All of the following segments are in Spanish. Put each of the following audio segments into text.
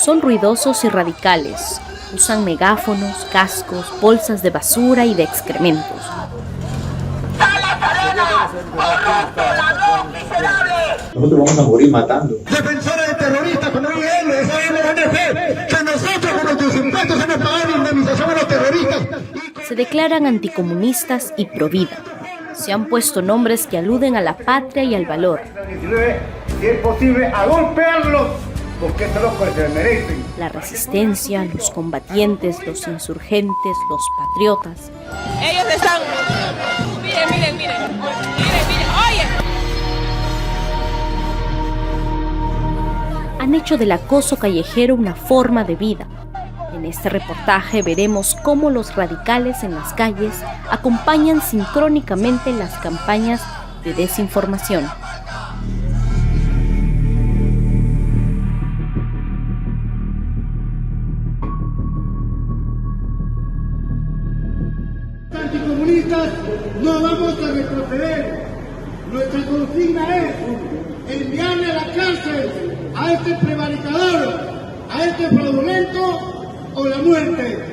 Son ruidosos y radicales. Usan megáfonos, cascos, bolsas de basura y de excrementos. Nosotros vamos a morir matando. Defensores de terroristas como IL, ONG, que nosotros con nuestros impuestos hemos pagado indemnización a los terroristas. Se declaran anticomunistas y provida. Se han puesto nombres que aluden a la patria y al valor. Si es posible, a golpearlos, porque esto es lo que se merecen. La resistencia, los combatientes, los insurgentes, los patriotas. Ellos están... Miren, oye. Han hecho del acoso callejero una forma de vida. En este reportaje veremos cómo los radicales en las calles acompañan sincrónicamente las campañas de desinformación. Anticomunistas, no vamos a retroceder. Nuestra consigna es enviarle a la cárcel a este prevaricador, a este fraudulento o la muerte.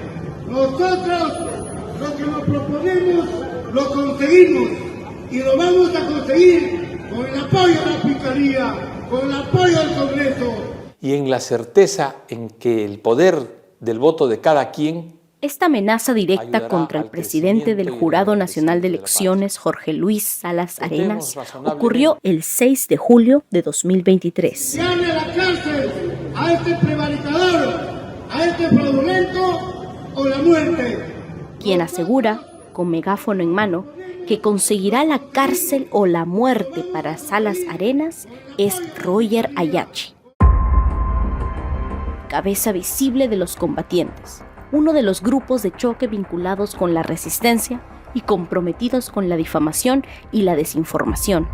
Nosotros lo que nos proponemos lo conseguimos y lo vamos a conseguir con el apoyo de la Fiscalía, con el apoyo del Congreso. Y en la certeza en que el poder del voto de cada quien. Esta amenaza directa contra el presidente del Jurado Nacional de Elecciones, Jorge Luis Salas Arenas, ocurrió el 6 de julio de 2023. Enviarle a la cárcel a este prevaricador, a este fraudulento o la muerte. Quien asegura, con megáfono en mano, que conseguirá la cárcel o la muerte para Salas Arenas es Roger Ayachi, cabeza visible de los combatientes, uno de los grupos de choque vinculados con la resistencia y comprometidos con la difamación y la desinformación.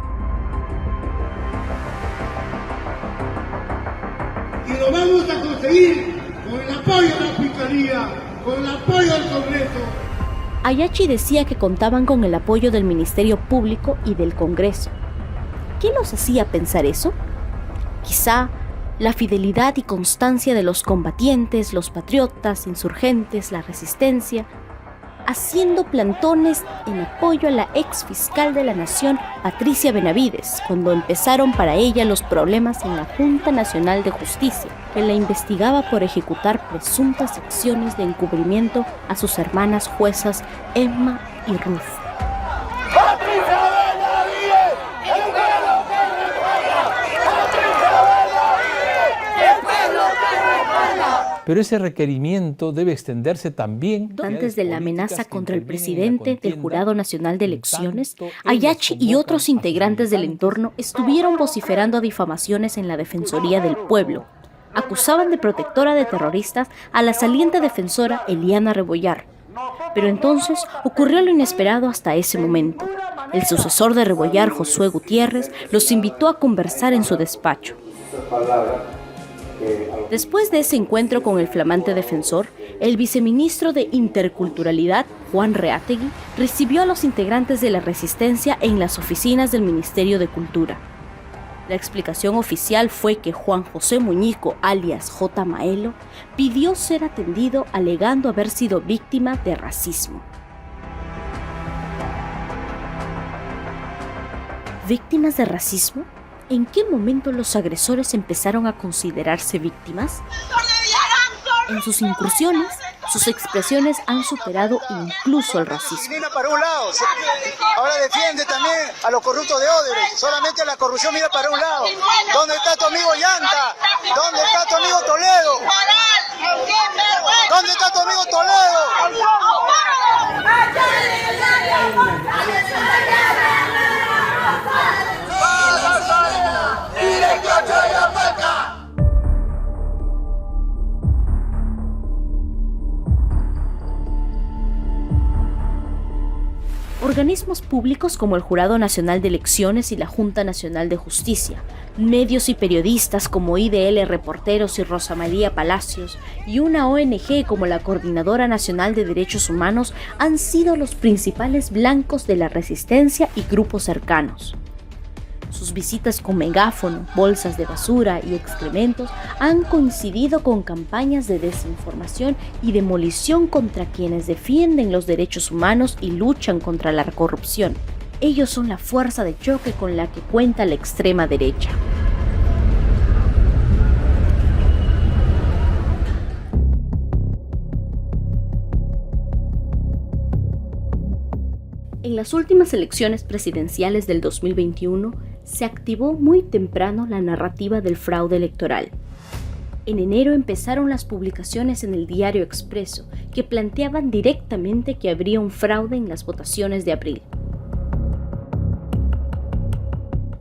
Y lo vamos a conseguir con el apoyo de la Fiscalía, con el apoyo del Congreso. Ayachi decía que contaban con el apoyo del Ministerio Público y del Congreso. ¿Qué los hacía pensar eso? Quizá la fidelidad y constancia de los combatientes, los patriotas, insurgentes, la resistencia, haciendo plantones en apoyo a la ex fiscal de la Nación, Patricia Benavides, cuando empezaron para ella los problemas en la Junta Nacional de Justicia, que la investigaba por ejecutar presuntas acciones de encubrimiento a sus hermanas juezas Emma y Ruth. Pero ese requerimiento debe extenderse también. Antes de la amenaza contra el presidente del Jurado Nacional de Elecciones, Ayachi y otros integrantes del entorno estuvieron vociferando difamaciones en la Defensoría del Pueblo. Acusaban de protectora de terroristas a la saliente defensora Eliana Rebollar. Pero entonces ocurrió lo inesperado hasta ese momento. El sucesor de Rebollar, Josué Gutiérrez, los invitó a conversar en su despacho. Después de ese encuentro con el flamante defensor, el viceministro de Interculturalidad, Juan Reátegui, recibió a los integrantes de la resistencia en las oficinas del Ministerio de Cultura. La explicación oficial fue que Juan José Muñico, alias J. Maelo, pidió ser atendido alegando haber sido víctima de racismo. ¿Víctimas de racismo? ¿En qué momento los agresores empezaron a considerarse víctimas? En sus incursiones, sus expresiones han superado incluso el racismo. Mira para un lado, ahora defiende también a los corruptos de Odebrecht, solamente la corrupción mira para un lado. ¿Dónde está tu amigo Llanta? ¿Dónde está tu amigo Toledo? ¿Dónde está tu amigo Toledo? Organismos públicos como el Jurado Nacional de Elecciones y la Junta Nacional de Justicia, medios y periodistas como IDL Reporteros y Rosa María Palacios, y una ONG como la Coordinadora Nacional de Derechos Humanos han sido los principales blancos de la resistencia y grupos cercanos. Sus visitas con megáfono, bolsas de basura y excrementos han coincidido con campañas de desinformación y demolición contra quienes defienden los derechos humanos y luchan contra la corrupción. Ellos son la fuerza de choque con la que cuenta la extrema derecha. En las últimas elecciones presidenciales del 2021, se activó muy temprano la narrativa del fraude electoral. En enero empezaron las publicaciones en el Diario Expreso, que planteaban directamente que habría un fraude en las votaciones de abril.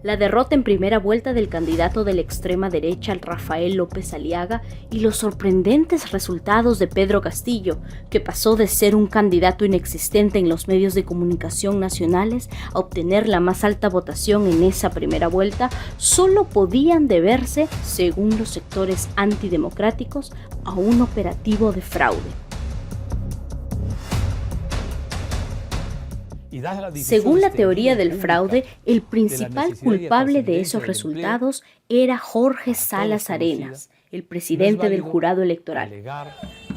La derrota en primera vuelta del candidato de la extrema derecha, Rafael López Aliaga, y los sorprendentes resultados de Pedro Castillo, que pasó de ser un candidato inexistente en los medios de comunicación nacionales a obtener la más alta votación en esa primera vuelta, solo podían deberse, según los sectores antidemocráticos, a un operativo de fraude. Según la teoría del fraude, el principal culpable de esos resultados era Jorge Salas Arenas, el presidente del jurado electoral.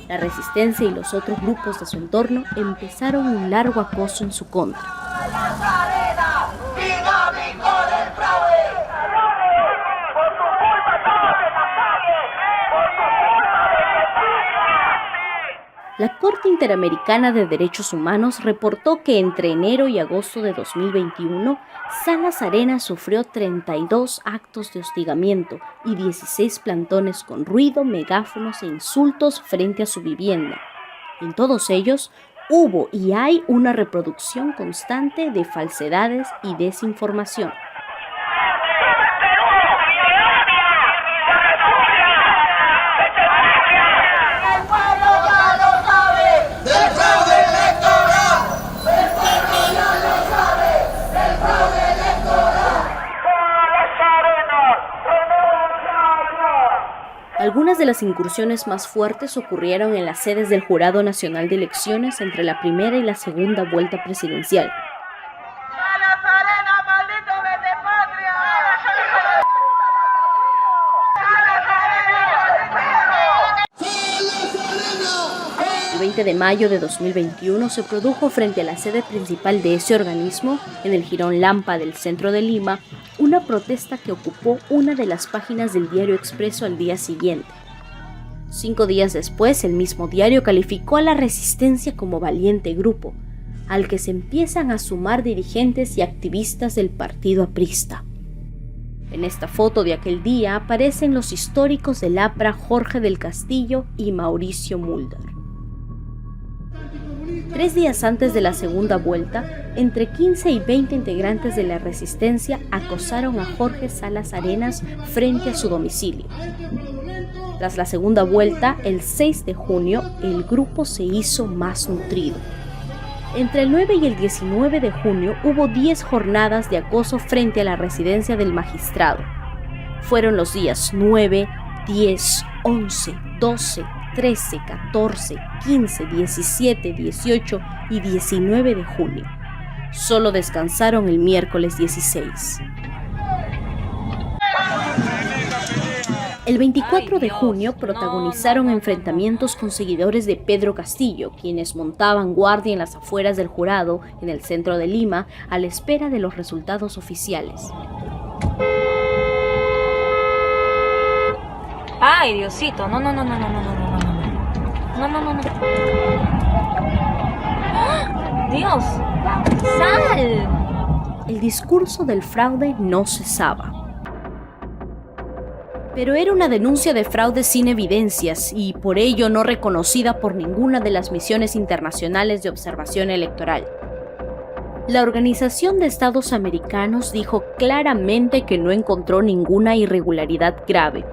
La Resistencia y los otros grupos de su entorno empezaron un largo acoso en su contra. La Corte Interamericana de Derechos Humanos reportó que entre enero y agosto de 2021, Salas Arenas sufrió 32 actos de hostigamiento y 16 plantones con ruido, megáfonos e insultos frente a su vivienda. En todos ellos, hubo y hay una reproducción constante de falsedades y desinformación. Algunas de las incursiones más fuertes ocurrieron en las sedes del Jurado Nacional de Elecciones entre la primera y la segunda vuelta presidencial. El 20 de mayo de 2021 se produjo frente a la sede principal de ese organismo, en el Jirón Lampa del centro de Lima, una protesta que ocupó una de las páginas del Diario Expreso al día siguiente. 5 días después, el mismo diario calificó a la Resistencia como valiente grupo, al que se empiezan a sumar dirigentes y activistas del partido aprista. En esta foto de aquel día aparecen los históricos del APRA Jorge del Castillo y Mauricio Mulder. 3 días antes de la segunda vuelta, entre 15 y 20 integrantes de la Resistencia acosaron a Jorge Salas Arenas frente a su domicilio. Tras la segunda vuelta, el 6 de junio, el grupo se hizo más nutrido. Entre el 9 y el 19 de junio hubo 10 jornadas de acoso frente a la residencia del magistrado. Fueron los días 9, 10, 11, 12, 13, 14, 15, 17, 18 y 19 de junio. Solo descansaron el miércoles 16. El 24 de junio protagonizaron enfrentamientos con seguidores de Pedro Castillo, quienes montaban guardia en las afueras del jurado, en el centro de Lima, a la espera de los resultados oficiales. Ay, Diosito, no. Dios, sal. El discurso del fraude no cesaba. Pero era una denuncia de fraude sin evidencias y por ello no reconocida por ninguna de las misiones internacionales de observación electoral. La Organización de Estados Americanos dijo claramente que no encontró ninguna irregularidad grave.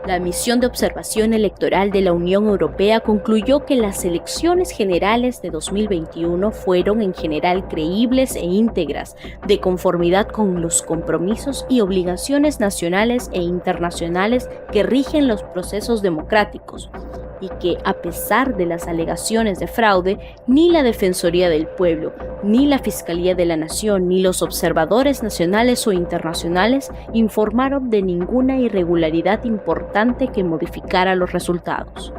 La misión de observación electoral de la Unión Europea concluyó que las elecciones generales de 2021 fueron en general creíbles e íntegras, de conformidad con los compromisos y obligaciones nacionales e internacionales que rigen los procesos democráticos, y que, a pesar de las alegaciones de fraude, ni la Defensoría del Pueblo, ni la Fiscalía de la Nación, ni los observadores nacionales o internacionales informaron de ninguna irregularidad importante que modificara los resultados.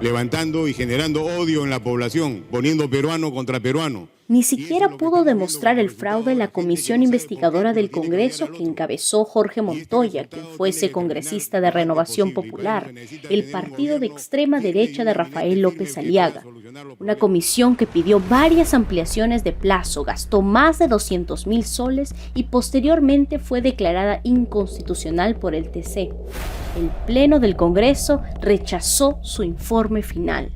Levantando y generando odio en la población, poniendo peruano contra peruano. Ni siquiera pudo demostrar el fraude la comisión investigadora del Congreso que encabezó Jorge Montoya, quien fuese congresista de Renovación Popular, el partido de extrema derecha de Rafael López Aliaga. Una comisión que pidió varias ampliaciones de plazo, gastó más de 200.000 soles y posteriormente fue declarada inconstitucional por el TC. El Pleno del Congreso rechazó su informe final.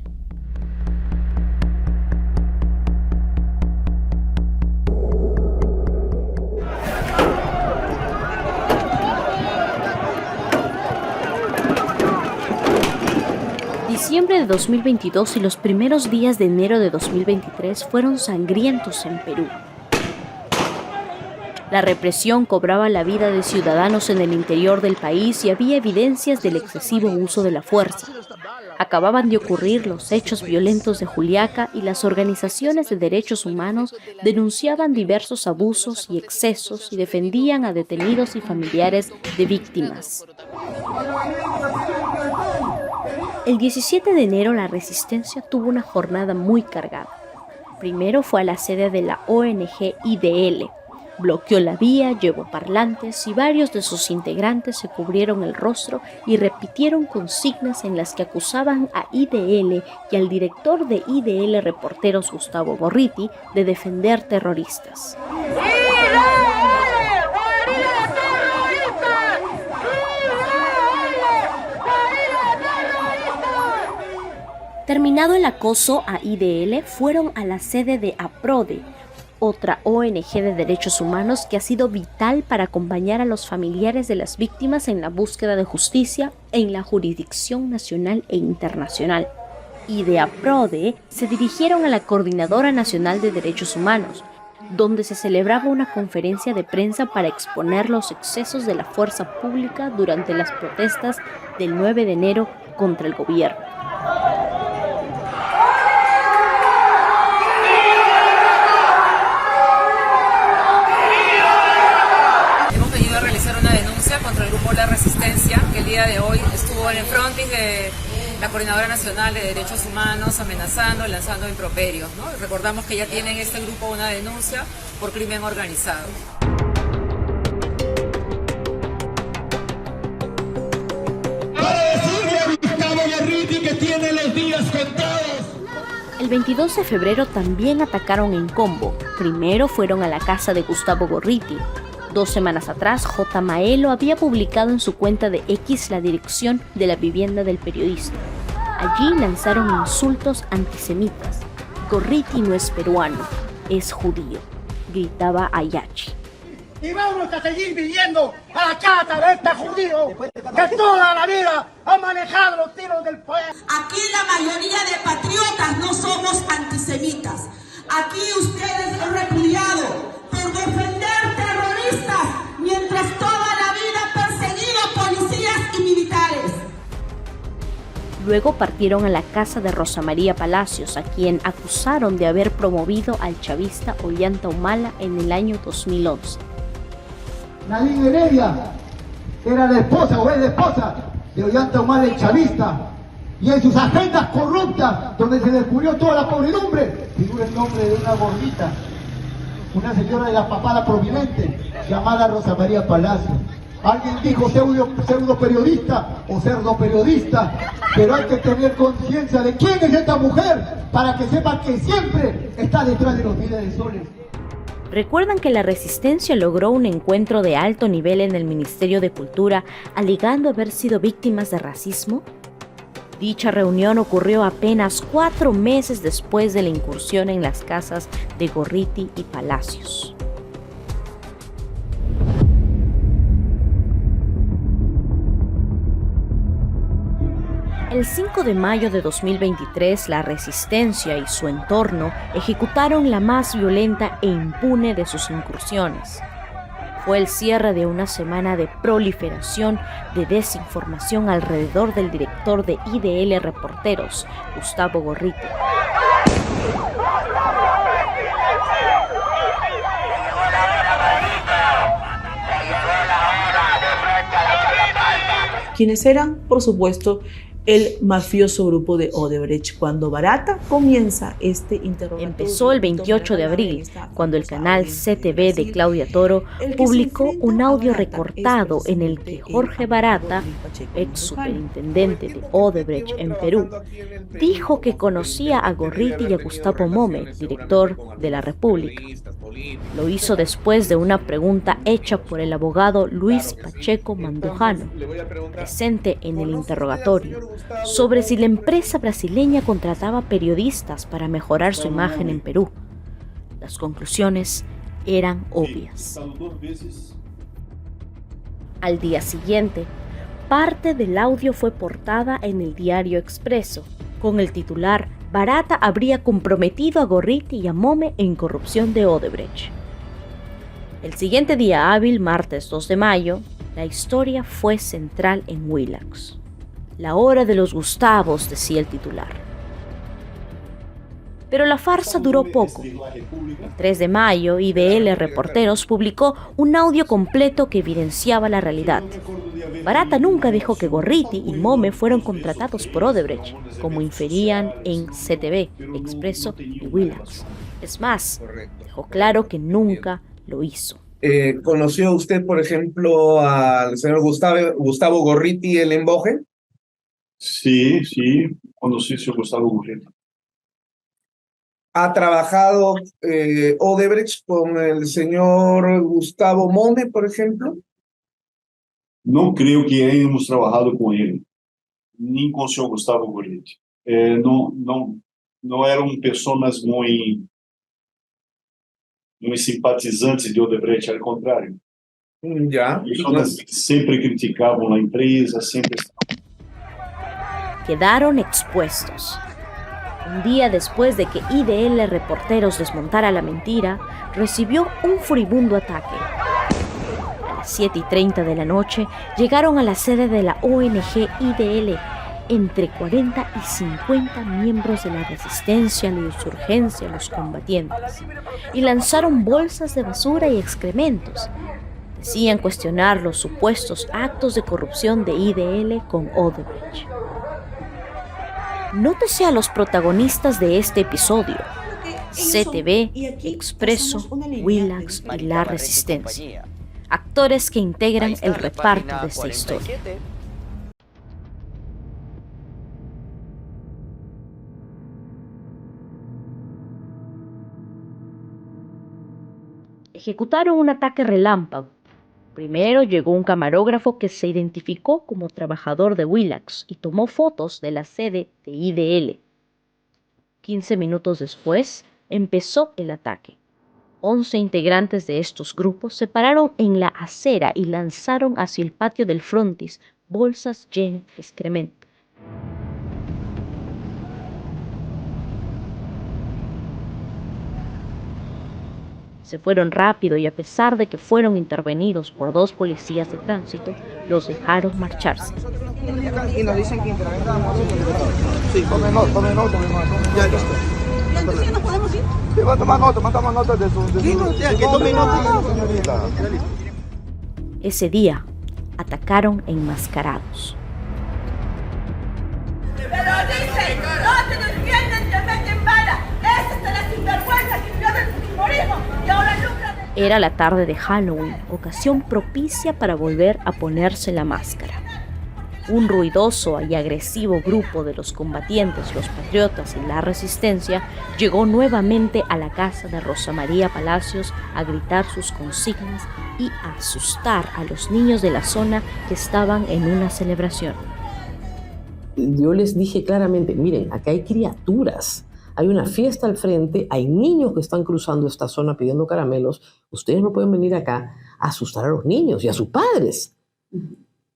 Diciembre de 2022 y los primeros días de enero de 2023 fueron sangrientos en Perú. La represión cobraba la vida de ciudadanos en el interior del país y había evidencias del excesivo uso de la fuerza. Acababan de ocurrir los hechos violentos de Juliaca y las organizaciones de derechos humanos denunciaban diversos abusos y excesos y defendían a detenidos y familiares de víctimas. El 17 de enero la resistencia tuvo una jornada muy cargada. Primero fue a la sede de la ONG IDL. Bloqueó la vía, llevó parlantes y varios de sus integrantes se cubrieron el rostro y repitieron consignas en las que acusaban a IDL y al director de IDL Reporteros, Gustavo Gorriti, de defender terroristas. Terminado el acoso a IDL, fueron a la sede de APRODE, otra ONG de derechos humanos que ha sido vital para acompañar a los familiares de las víctimas en la búsqueda de justicia en la jurisdicción nacional e internacional. Y de APRODE se dirigieron a la Coordinadora Nacional de Derechos Humanos, donde se celebraba una conferencia de prensa para exponer los excesos de la fuerza pública durante las protestas del 9 de enero contra el gobierno. Contra el grupo La Resistencia, que el día de hoy estuvo en el frontis de la Coordinadora Nacional de Derechos Humanos amenazando y lanzando improperios, ¿no? Recordamos que ya tienen este grupo una denuncia por crimen organizado. Para decirle a Gustavo Gorriti que tiene los días contados. El 22 de febrero también atacaron en combo. Primero fueron a la casa de Gustavo Gorriti. 2 semanas atrás, J. Maelo había publicado en su cuenta de X la dirección de la vivienda del periodista. Allí lanzaron insultos antisemitas. Gorriti no es peruano, es judío, gritaba Ayachi. Y vamos a seguir viviendo a la chata de este judío que toda la vida ha manejado los tiros del poder. Aquí la mayoría de patriotas no somos antisemitas. Aquí ustedes han repudiado por defender terroristas, mientras toda la vida perseguido policías y militares. Luego partieron a la casa de Rosa María Palacios, a quien acusaron de haber promovido al chavista Ollanta Humala en el año 2011. Nadine Heredia era la esposa o es la esposa de Ollanta Humala, el chavista. Y en sus agendas corruptas, donde se descubrió toda la podredumbre, figura el nombre de una gordita, una señora de la papada prominente, llamada Rosa María Palacios. Alguien dijo pseudo periodista o cerdo periodista, pero hay que tener conciencia de quién es esta mujer para que sepa que siempre está detrás de los miles de soles. ¿Recuerdan que la resistencia logró un encuentro de alto nivel en el Ministerio de Cultura, alegando haber sido víctimas de racismo? Dicha reunión ocurrió apenas 4 meses después de la incursión en las casas de Gorriti y Palacios. El 5 de mayo de 2023, la resistencia y su entorno ejecutaron la más violenta e impune de sus incursiones. Fue el cierre de una semana de proliferación de desinformación alrededor del director de IDL Reporteros, Gustavo Gorriti. Quienes eran, por supuesto, el mafioso grupo de Odebrecht. Cuando Barata comienza este interrogatorio... Empezó el 28 de abril, cuando el canal CTV de Claudia Toro publicó un audio recortado en el que Jorge Barata, ex superintendente de Odebrecht en Perú, dijo que conocía a Gorriti y a Gustavo Mome, director de La República. Lo hizo después de una pregunta hecha por el abogado Luis Pacheco Mandujano, presente en el interrogatorio, sobre si la empresa brasileña contrataba periodistas para mejorar su imagen en Perú. Las conclusiones eran obvias. Al día siguiente, parte del audio fue portada en el diario Expreso, con el titular "Barata habría comprometido a Gorriti y a Mome en corrupción de Odebrecht". El siguiente día hábil, martes 2 de mayo, la historia fue central en Willax. La hora de los Gustavos, decía el titular. Pero la farsa duró poco. El 3 de mayo, IDL Reporteros publicó un audio completo que evidenciaba la realidad. Barata nunca dijo que Gorriti y Mome fueron contratados por Odebrecht, como inferían en CTV, Expreso y Willax. Es más, dejó claro que nunca lo hizo. ¿Conoció usted, por ejemplo, al señor Gustavo Gorriti, el Emboje? Sí, conocí al señor Gustavo Gorriti. ¿Ha trabajado Odebrecht con el señor Gustavo Mome, por ejemplo? No creo que hayamos trabajado con él, ni con el señor Gustavo Gorriti. No eran personas muy simpatizantes de Odebrecht, al contrario. Ya. Personas que siempre criticaban la empresa, siempre... Quedaron expuestos. Un día después de que IDL Reporteros desmontara la mentira, recibió un furibundo ataque. A las 7:30 de la noche llegaron a la sede de la ONG IDL entre 40 y 50 miembros de la resistencia, la insurgencia, los combatientes, y lanzaron bolsas de basura y excrementos. Decían cuestionar los supuestos actos de corrupción de IDL con Odebrecht. Nótese a los protagonistas de este episodio: CTV, Expreso, Willax y La Resistencia, actores que integran el reparto de esta historia. Ejecutaron un ataque relámpago. Primero llegó un camarógrafo que se identificó como trabajador de Willax y tomó fotos de la sede de IDL. 15 minutos después empezó el ataque. 11 integrantes de estos grupos se pararon en la acera y lanzaron hacia el patio del frontis bolsas llenas de excremento. Se fueron rápido y a pesar de que fueron intervenidos por 2 policías de tránsito, los dejaron marcharse. Y nos dicen que intervengamos. Sí, tome nota. Ya, listo. ¿Y entonces nos podemos ir? Sí, va a tomar nota de su... Sí, ya, que tome nota. Señorita. Ese día, atacaron enmascarados. Pero dicen, no te defienden, te meten bala. Esa es la sinvergüenza que vivió del fujimorismo y ahora lucran. Era la tarde de Halloween, ocasión propicia para volver a ponerse la máscara. Un ruidoso y agresivo grupo de los combatientes, los patriotas y la resistencia llegó nuevamente a la casa de Rosa María Palacios a gritar sus consignas y a asustar a los niños de la zona que estaban en una celebración. Yo les dije claramente, miren, acá hay criaturas, hay una fiesta al frente, hay niños que están cruzando esta zona pidiendo caramelos, ustedes no pueden venir acá a asustar a los niños y a sus padres.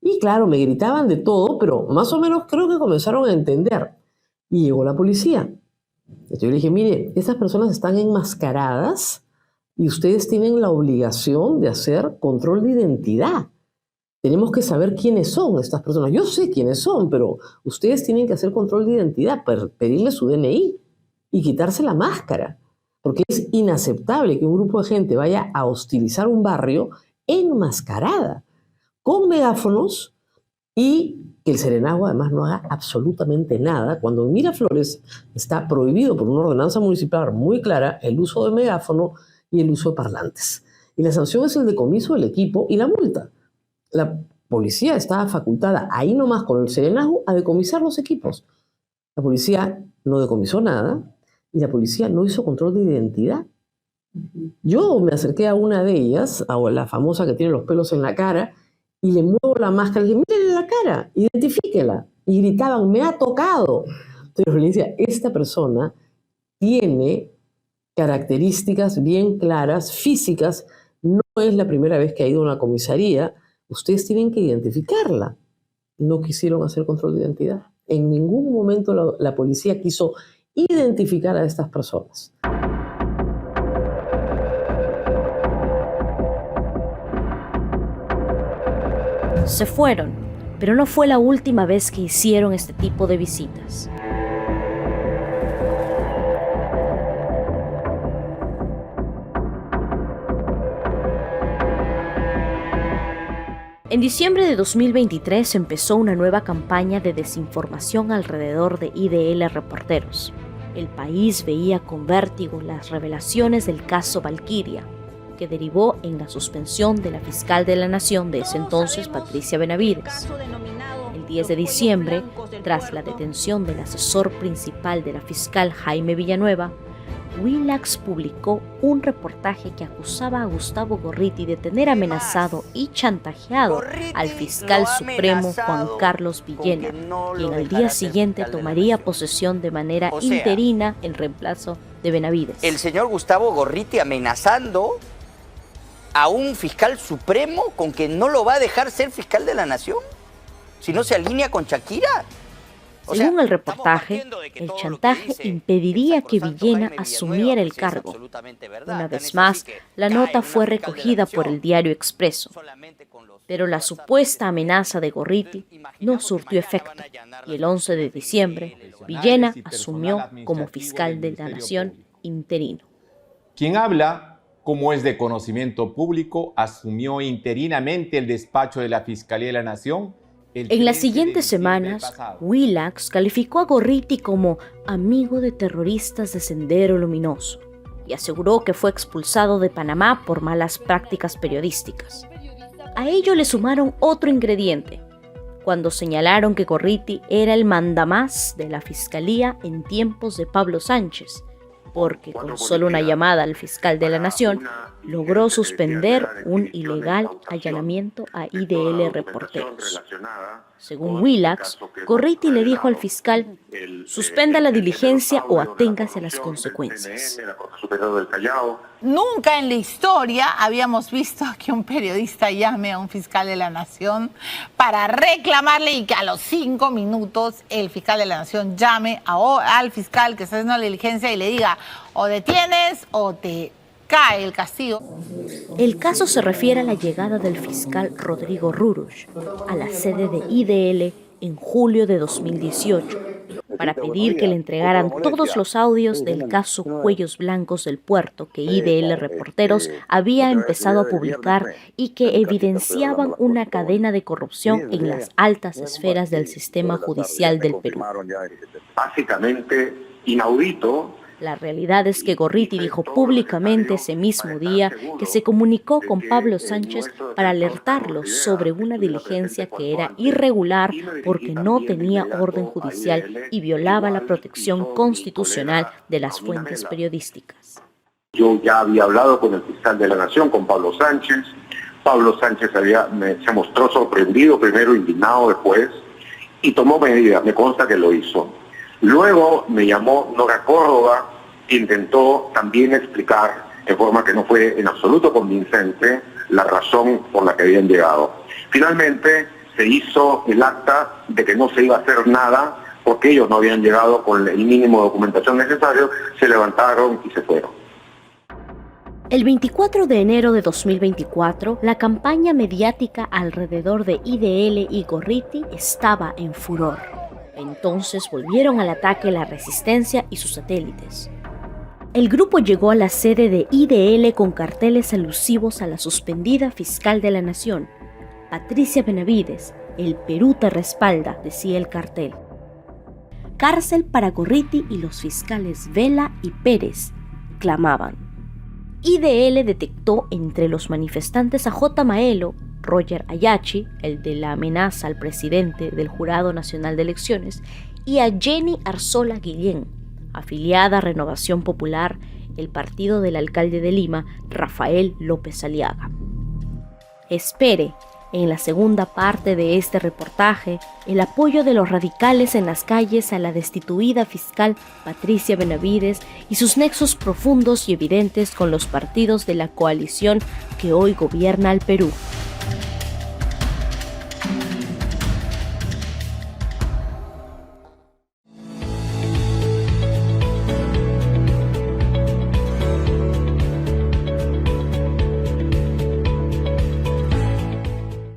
Y claro, me gritaban de todo, pero más o menos creo que comenzaron a entender. Y llegó la policía. Entonces yo le dije, mire, estas personas están enmascaradas Y ustedes tienen la obligación de hacer control de identidad. Tenemos que saber quiénes son estas personas. Yo sé quiénes son, pero ustedes tienen que hacer control de identidad, pedirle su DNI y quitarse la máscara. Porque es inaceptable que un grupo de gente vaya a hostilizar un barrio enmascarada, con megáfonos, y que el Serenazgo además no haga absolutamente nada, cuando en Miraflores está prohibido por una ordenanza municipal muy clara el uso de megáfono y el uso de parlantes. Y la sanción es el decomiso del equipo y la multa. La policía estaba facultada ahí nomás con el Serenazgo a decomisar los equipos. La policía no decomisó nada y la policía no hizo control de identidad. Yo me acerqué a una de ellas, a la famosa que tiene los pelos en la cara, y le muevo la máscara y le dije, mírenle la cara, identifíquela. Y gritaban, me ha tocado. Entonces le decía, esta persona tiene características bien claras, físicas, no es la primera vez que ha ido a una comisaría, ustedes tienen que identificarla. No quisieron hacer control de identidad. En ningún momento la policía quiso identificar a estas personas. Se fueron, pero no fue la última vez que hicieron este tipo de visitas. En diciembre de 2023 empezó una nueva campaña de desinformación alrededor de IDL Reporteros. El país veía con vértigo las revelaciones del caso Valquiria, que derivó en la suspensión de la fiscal de la Nación de ese entonces, Patricia Benavides. El 10 de diciembre, tras la detención del asesor principal de la fiscal Jaime Villanueva, Willax publicó un reportaje que acusaba a Gustavo Gorriti de tener amenazado y chantajeado al fiscal supremo Juan Carlos Villena, quien al día siguiente tomaría posesión de manera interina en reemplazo de Benavides. El señor Gustavo Gorriti amenazando a un fiscal supremo con que no lo va a dejar ser fiscal de la Nación, si no se alinea con Shakira. Según el reportaje, el chantaje impediría que Villena asumiera el cargo. Una vez más, la nota fue recogida por el diario Expreso. Pero la supuesta amenaza de Gorriti no surtió efecto y el 11 de diciembre, Villena asumió como fiscal de la Nación interino. Quien habla, como es de conocimiento público, asumió interinamente el despacho de la Fiscalía de la Nación. En las siguientes semanas, Willax calificó a Gorriti como amigo de terroristas de Sendero Luminoso y aseguró que fue expulsado de Panamá por malas prácticas periodísticas. A ello le sumaron otro ingrediente, cuando señalaron que Gorriti era el mandamás de la Fiscalía en tiempos de Pablo Sánchez, porque con solo una llamada al fiscal de la Nación logró suspender un ilegal allanamiento a IDL Reporteros. Según Willax, Gorriti le dijo al fiscal, suspenda la diligencia o aténgase a las consecuencias. Nunca en la historia habíamos visto que un periodista llame a un fiscal de la Nación para reclamarle y que a los 5 minutos el fiscal de la Nación llame al fiscal que está haciendo la diligencia y le diga o detienes o te cae el castigo. El caso se refiere a la llegada del fiscal Rodrigo Rurush a la sede de IDL en julio de 2018 para pedir que le entregaran todos los audios del caso Cuellos Blancos del Puerto que IDL Reporteros había empezado a publicar y que evidenciaban una cadena de corrupción en las altas esferas del sistema judicial del Perú. Básicamente inaudito. La realidad es que Gorriti dijo públicamente ese mismo día que se comunicó con Pablo Sánchez para alertarlo sobre una diligencia que era irregular porque no tenía orden judicial y violaba la protección constitucional de las fuentes periodísticas. Yo ya había hablado con el fiscal de la Nación, con Pablo Sánchez. Pablo Sánchez se mostró sorprendido, primero indignado después, y tomó medidas, me consta que lo hizo. Luego me llamó Nora Córdoba, intentó también explicar, de forma que no fue en absoluto convincente, la razón por la que habían llegado. Finalmente se hizo el acta de que no se iba a hacer nada porque ellos no habían llegado con el mínimo de documentación necesario, se levantaron y se fueron. El 24 de enero de 2024, la campaña mediática alrededor de IDL y Gorriti estaba en furor. Entonces volvieron al ataque la Resistencia y sus satélites. El grupo llegó a la sede de IDL con carteles alusivos a la suspendida fiscal de la Nación, Patricia Benavides. El Perú te respalda, decía el cartel. Cárcel para Gorriti y los fiscales Vela y Pérez, clamaban. IDL detectó entre los manifestantes a J. Maelo, Roger Ayachi, el de la amenaza al presidente del Jurado Nacional de Elecciones, y a Jenny Arzola Guillén, afiliada a Renovación Popular, el partido del alcalde de Lima, Rafael López Aliaga. Espere, en la segunda parte de este reportaje, el apoyo de los radicales en las calles a la destituida fiscal Patricia Benavides y sus nexos profundos y evidentes con los partidos de la coalición que hoy gobierna al Perú.